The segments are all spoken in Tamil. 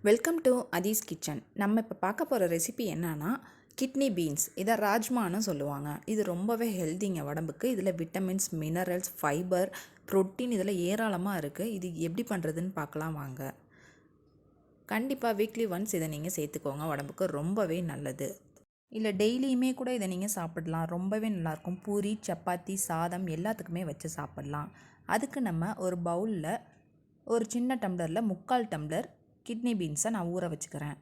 Welcome to அதீஸ் kitchen. நம்ம இப்போ பார்க்க போகிற ரெசிபி என்னன்னா கிட்னி பீன்ஸ். இதை ராஜ்மான்னு சொல்லுவாங்க. இது ரொம்பவே ஹெல்த்திங்க உடம்புக்கு. இதில் விட்டமின்ஸ், மினரல்ஸ், ஃபைபர், ப்ரோட்டீன் இதில் ஏராளமாக இருக்குது. இது எப்படி பண்ணுறதுன்னு பார்க்கலாம் வாங்க. கண்டிப்பாக வீக்லி ஒன்ஸ் இதை நீங்கள் சேர்த்துக்கோங்க, உடம்புக்கு ரொம்பவே நல்லது. இல்லை டெய்லியுமே கூட இதை நீங்கள் சாப்பிடலாம், ரொம்பவே நல்லாயிருக்கும். பூரி, சப்பாத்தி, சாதம் எல்லாத்துக்குமே வச்சு சாப்பிட்லாம். அதுக்கு நம்ம ஒரு பவுலில் ஒரு சின்ன டம்ளரில் 3/4 டம்ளர் கிட்னி பீன்ஸை நான் ஊற வச்சுக்கிறேன்.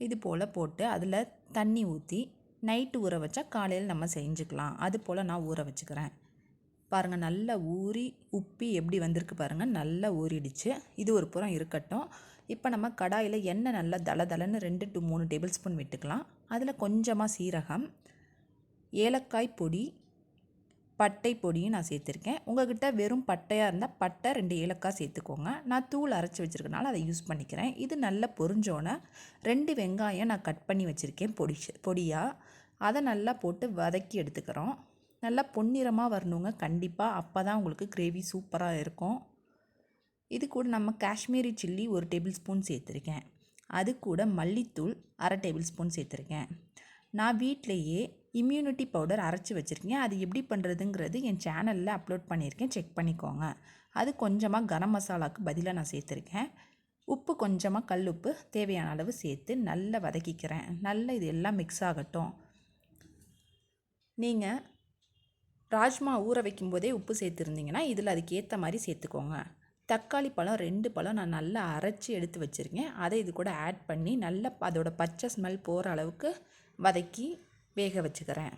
இது போல் போட்டு அதில் தண்ணி ஊற்றி நைட்டு ஊற வச்சா காலையில் நம்ம செஞ்சுக்கலாம். அது போல் நான் ஊற வச்சுக்கிறேன். பாருங்கள், நல்லா ஊறி உப்பி எப்படி வந்திருக்கு பாருங்கள், நல்லா ஊறிடுச்சு. இது ஒரு புறம் இருக்கட்டும். இப்போ நம்ம கடாயில் எண்ணெய் நல்லா தளன்னு 2 to 3 டேபிள் ஸ்பூன் விட்டுக்கலாம். அதில் கொஞ்சமாக சீரகம், ஏலக்காய் பொடி, பட்டை பொடியும் நான் சேர்த்துருக்கேன். உங்கள்கிட்ட வெறும் பட்டையாக இருந்தால் பட்டை 2 ஏலக்காய் சேர்த்துக்கோங்க. நான் தூள் அரைச்சி வச்சுருக்கனால அதை யூஸ் பண்ணிக்கிறேன். இது நல்லா பொரிஞ்சோன்னே 2 வெங்காயம் நான் கட் பண்ணி வச்சுருக்கேன் பொடியாக. அதை நல்லா போட்டு வதக்கி எடுத்துக்கிறோம். நல்லா பொன்னிறமாக வரணுங்க கண்டிப்பாக, அப்போ தான் உங்களுக்கு கிரேவி சூப்பராக இருக்கும். இது கூட நம்ம காஷ்மீரி சில்லி 1 டேபிள் ஸ்பூன் சேர்த்துருக்கேன். அது கூட மல்லித்தூள் 1/2 டேபிள் ஸ்பூன் சேர்த்துருக்கேன். நான் வீட்டிலையே இம்யூனிட்டி பவுடர் அரைச்சி வச்சுருக்கேன். அது எப்படி பண்ணுறதுங்கிறது என் சேனலில் அப்லோட் பண்ணியிருக்கேன், செக் பண்ணிக்கோங்க. அது கொஞ்சமாக கரம் மசாலாவுக்கு பதிலாக நான் சேர்த்துருக்கேன். உப்பு கொஞ்சமாக கல் உப்பு தேவையான அளவு சேர்த்து நல்லா வதக்கிக்கிறேன். நல்லா இது எல்லாம் மிக்ஸ் ஆகட்டும். நீங்கள் ராஜ்மா ஊற வைக்கும்போதே உப்பு சேர்த்துருந்தீங்கன்னா இதில் அதுக்கேற்ற மாதிரி சேர்த்துக்கோங்க. தக்காளி பழம் 2 பழம் நான் நல்லா அரைச்சி எடுத்து வச்சுருக்கேன். அதை இது கூட ஆட் பண்ணி நல்லா அதோட பச்சை ஸ்மெல் போகிற அளவுக்கு வதக்கி வேக வச்சுக்கிறேன்.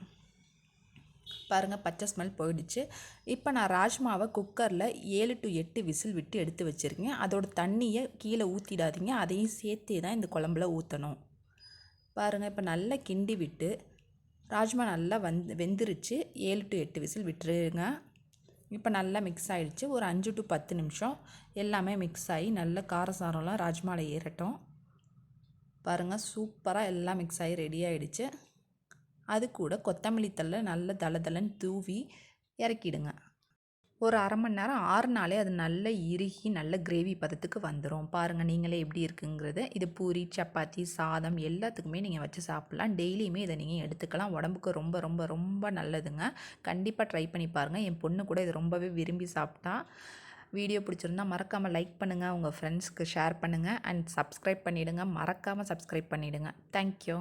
பாருங்கள், பச்சை ஸ்மெல் போயிடுச்சு. இப்போ நான் ராஜ்மாவை குக்கரில் 7 to 8 விசில் விட்டு எடுத்து வச்சுருக்கேன். அதோட தண்ணியை கீழே ஊற்றிடாதீங்க, அதையும் சேர்த்தே தான் இந்த குழம்புல ஊற்றணும். பாருங்கள், இப்போ நல்லா கிண்டி விட்டு ராஜ்மா நல்லா வெந்துருச்சு. 7 to 8 விசில் விட்டுருங்க. இப்போ நல்லா மிக்ஸ் ஆகிடுச்சு. ஒரு 5 to 10 நிமிஷம் எல்லாமே மிக்ஸ் ஆகி நல்ல காரசாரம்லாம் ராஜ்மாவில் ஏறட்டும். பாருங்கள், சூப்பராக எல்லாம் மிக்ஸ் ஆகி ரெடி ஆகிடுச்சு. அது கூட கொத்தமல்லி தழை நல்ல தளன்னு தூவி இறக்கிடுங்க. ஒரு 1/2 மணி நேரம் ஆறுனாலே அது நல்ல இறுகி நல்ல கிரேவி பதத்துக்கு வந்துடும். பாருங்கள் நீங்களே எப்படி இருக்குங்கிறது. இது பூரி, சப்பாத்தி, சாதம் எல்லாத்துக்குமே நீங்கள் வச்சு சாப்பிட்லாம். டெய்லியுமே இதை நீங்கள் எடுத்துக்கலாம். உடம்புக்கு ரொம்ப ரொம்ப ரொம்ப நல்லதுங்க. கண்டிப்பாக ட்ரை பண்ணி பாருங்கள். என் பொண்ணு கூட இதை ரொம்பவே விரும்பி சாப்பிட்டா. வீடியோ பிடிச்சிருந்தா மறக்காமல் லைக் பண்ணுங்கள், உங்கள் ஃப்ரெண்ட்ஸ்க்கு ஷேர் பண்ணுங்கள் அண்ட் சப்ஸ்கிரைப் பண்ணிவிடுங்க. மறக்காமல் சப்ஸ்கிரைப் பண்ணிவிடுங்க. தேங்க்யூ.